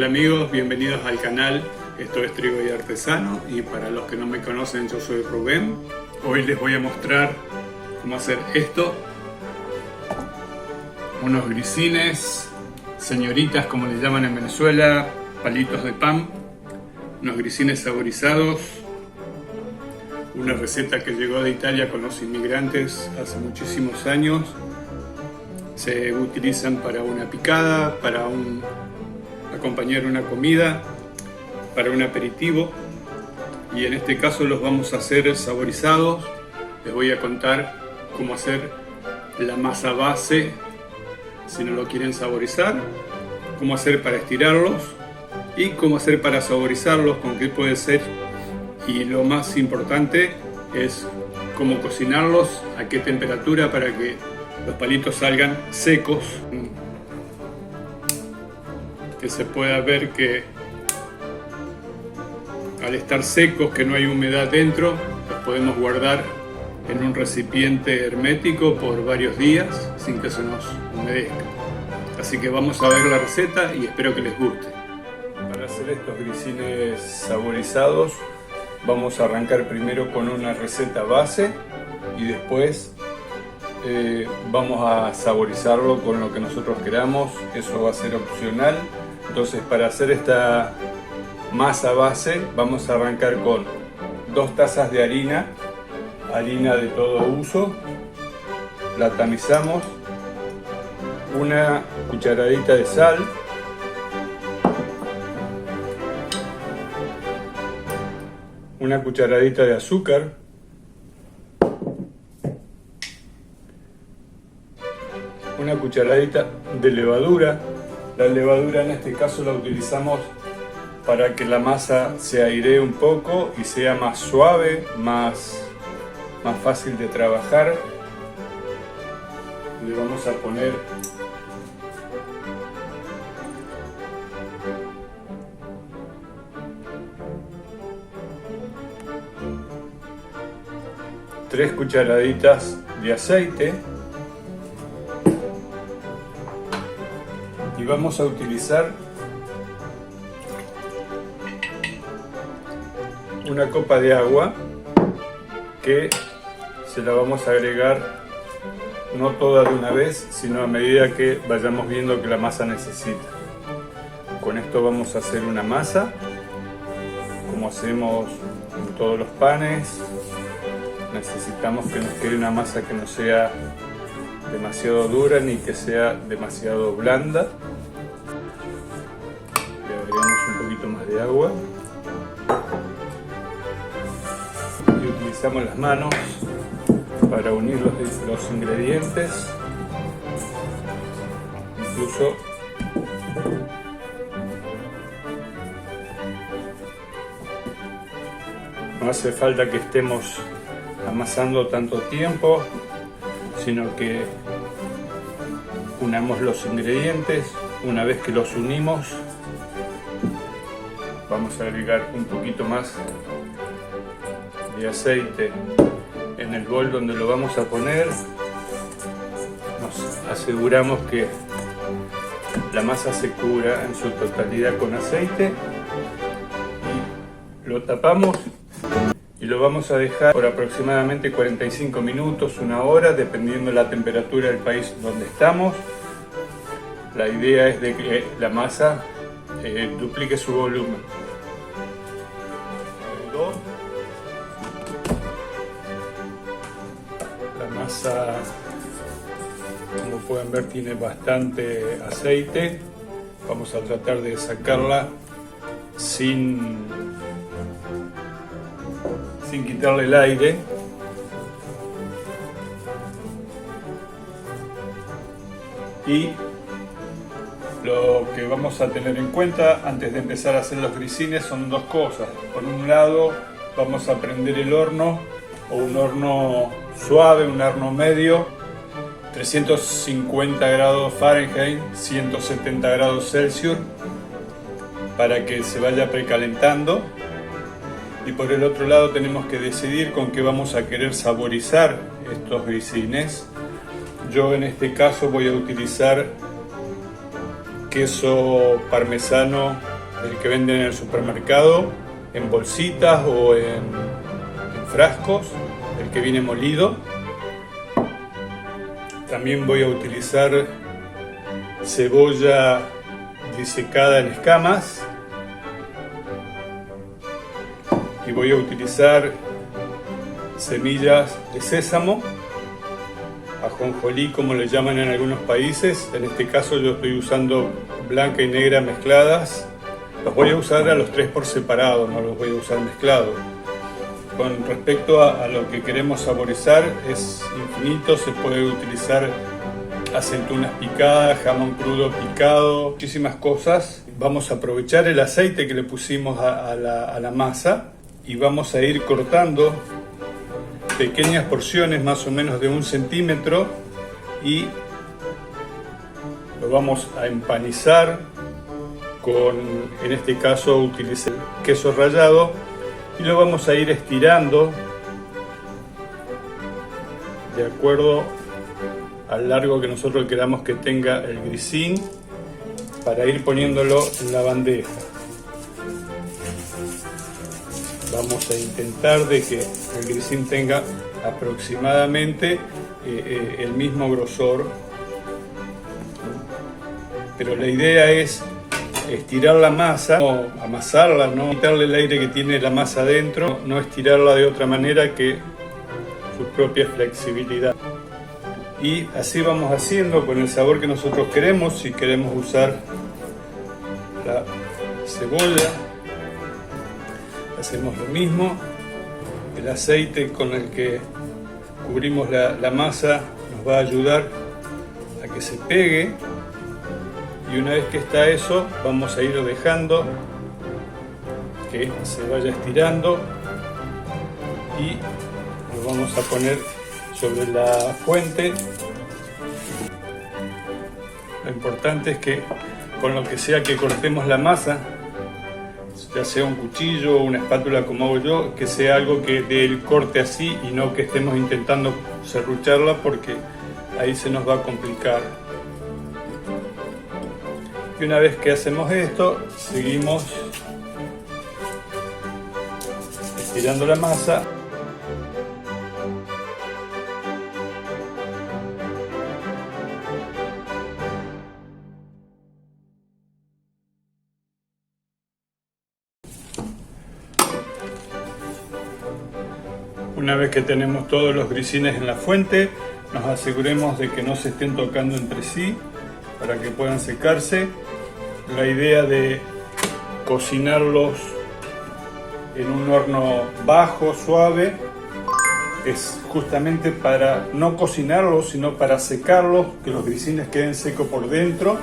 Hola amigos, bienvenidos al canal. Esto es Trigo y Artesano y para los que no me conocen, yo soy Rubén. Hoy les voy a mostrar cómo hacer esto. Unos grisines, señoritas como les llaman en Venezuela, palitos de pan. Unos grisines saborizados. Una receta que llegó de Italia con los inmigrantes hace muchísimos años. Se utilizan para una picada, para acompañar una comida, para un aperitivo, y en este caso los vamos a hacer saborizados. Les voy a contar cómo hacer la masa base si no lo quieren saborizar, cómo hacer para estirarlos y cómo hacer para saborizarlos, con qué puede ser, y lo más importante es cómo cocinarlos, a qué temperatura para que los palitos salgan secos, que se pueda ver que al estar secos, que no hay humedad dentro, los podemos guardar en un recipiente hermético por varios días sin que se nos humedezca. Así que vamos a ver la receta y espero que les guste. Para hacer estos grisines saborizados vamos a arrancar primero con una receta base y después vamos a saborizarlo con lo que nosotros queramos. Eso va a ser opcional. Entonces, para hacer esta masa base vamos a arrancar con 2 tazas de harina de todo uso. La tamizamos, una cucharadita de sal, una cucharadita de azúcar, una cucharadita de levadura. La levadura en este caso la utilizamos para que la masa se airee un poco y sea más suave, más fácil de trabajar. Le vamos a poner tres cucharaditas de aceite. Y vamos a utilizar una copa de agua que se la vamos a agregar no toda de una vez, sino a medida que vayamos viendo que la masa necesita. Con esto vamos a hacer una masa, como hacemos en todos los panes. Necesitamos que nos quede una masa que no sea demasiado dura ni que sea demasiado blanda. Le agregamos un poquito más de agua y utilizamos las manos para unir los ingredientes. Incluso no hace falta que estemos amasando tanto tiempo, sino que unamos los ingredientes. Una vez que los unimos, vamos a agregar un poquito más de aceite en el bol donde lo vamos a poner. Nos aseguramos que la masa se cubra en su totalidad con aceite y lo tapamos. Y lo vamos a dejar por aproximadamente 45 minutos, 1 hora, dependiendo de la temperatura del país donde estamos. La idea es de que la masa duplique su volumen. La masa, como pueden ver, tiene bastante aceite. Vamos a tratar de sacarla sin quitarle el aire. Y lo que vamos a tener en cuenta antes de empezar a hacer los grisines son 2 cosas. Por un lado, vamos a prender el horno, o un horno suave, un horno medio, 350 grados Fahrenheit, 170 grados Celsius, para que se vaya precalentando. Y por el otro lado tenemos que decidir con qué vamos a querer saborizar estos grisines. Yo en este caso voy a utilizar queso parmesano del que venden en el supermercado, en bolsitas o en frascos, el que viene molido. También voy a utilizar cebolla disecada en escamas y voy a utilizar semillas de sésamo, ajonjolí como le llaman en algunos países. En este caso yo estoy usando blanca y negra mezcladas. Los voy a usar a los tres por separado, no los voy a usar mezclados. Con respecto a lo que queremos saborizar, es infinito. Se puede utilizar aceitunas picadas, jamón crudo picado, muchísimas cosas. Vamos a aprovechar el aceite que le pusimos a la masa y vamos a ir cortando pequeñas porciones, más o menos de 1 centímetro, y lo vamos a empanizar con, en este caso utilicé queso rallado, y lo vamos a ir estirando de acuerdo al largo que nosotros queramos que tenga el grisín, para ir poniéndolo en la bandeja. Vamos a intentar de que el grisín tenga aproximadamente el mismo grosor, pero la idea es estirar la masa, no amasarla, no quitarle el aire que tiene la masa adentro, no estirarla de otra manera que su propia flexibilidad. Y así vamos haciendo con el sabor que nosotros queremos. Si queremos usar la cebolla, hacemos lo mismo. El aceite con el que cubrimos la masa nos va a ayudar a que se pegue, y una vez que está eso, vamos a ir dejando que se vaya estirando y lo vamos a poner sobre la fuente. Lo importante es que con lo que sea que cortemos la masa, ya sea un cuchillo o una espátula como hago yo, que sea algo que dé el corte así y no que estemos intentando serrucharla, porque ahí se nos va a complicar. Y una vez que hacemos esto, seguimos estirando la masa. Una vez que tenemos todos los grisines en la fuente, nos aseguremos de que no se estén tocando entre sí para que puedan secarse. La idea de cocinarlos en un horno bajo, suave, es justamente para no cocinarlos, sino para secarlos, que los grisines queden secos por dentro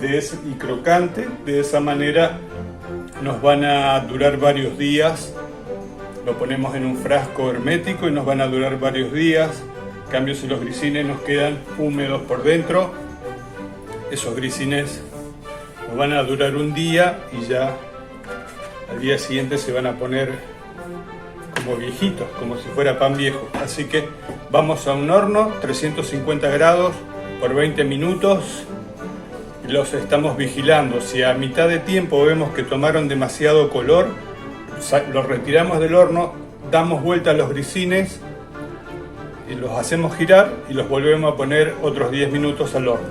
y crocantes. De esa manera nos van a durar varios días. Lo ponemos en un frasco hermético y nos van a durar varios días. En cambio, si los grisines nos quedan húmedos por dentro, esos grisines nos van a durar un día y ya al día siguiente se van a poner como viejitos, como si fuera pan viejo. Así que vamos a un horno, 350 grados por 20 minutos. Los estamos vigilando. Si a mitad de tiempo vemos que tomaron demasiado color, los retiramos del horno, damos vuelta a los grisines y los hacemos girar y los volvemos a poner otros 10 minutos al horno.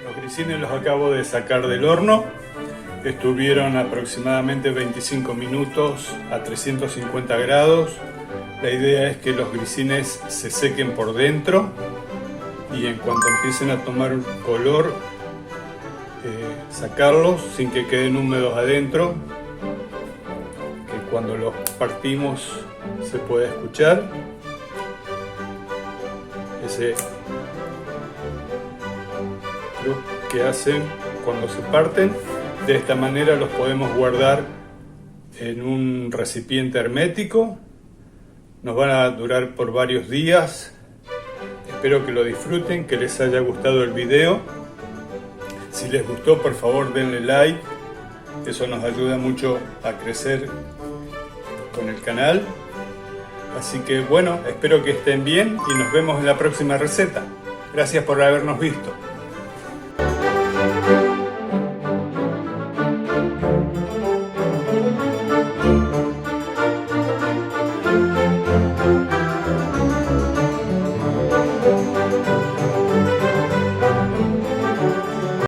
Los grisines los acabo de sacar del horno. Estuvieron aproximadamente 25 minutos a 350 grados. La idea es que los grisines se sequen por dentro y en cuanto empiecen a tomar un color, sacarlos sin que queden húmedos adentro, que cuando los partimos se puede escuchar ese club que hacen cuando se parten. De esta manera los podemos guardar en un recipiente hermético. Nos van a durar por varios días. Espero que lo disfruten, que les haya gustado el video. Si les gustó, por favor denle like. Eso nos ayuda mucho a crecer con el canal. Así que bueno, espero que estén bien y nos vemos en la próxima receta. Gracias por habernos visto.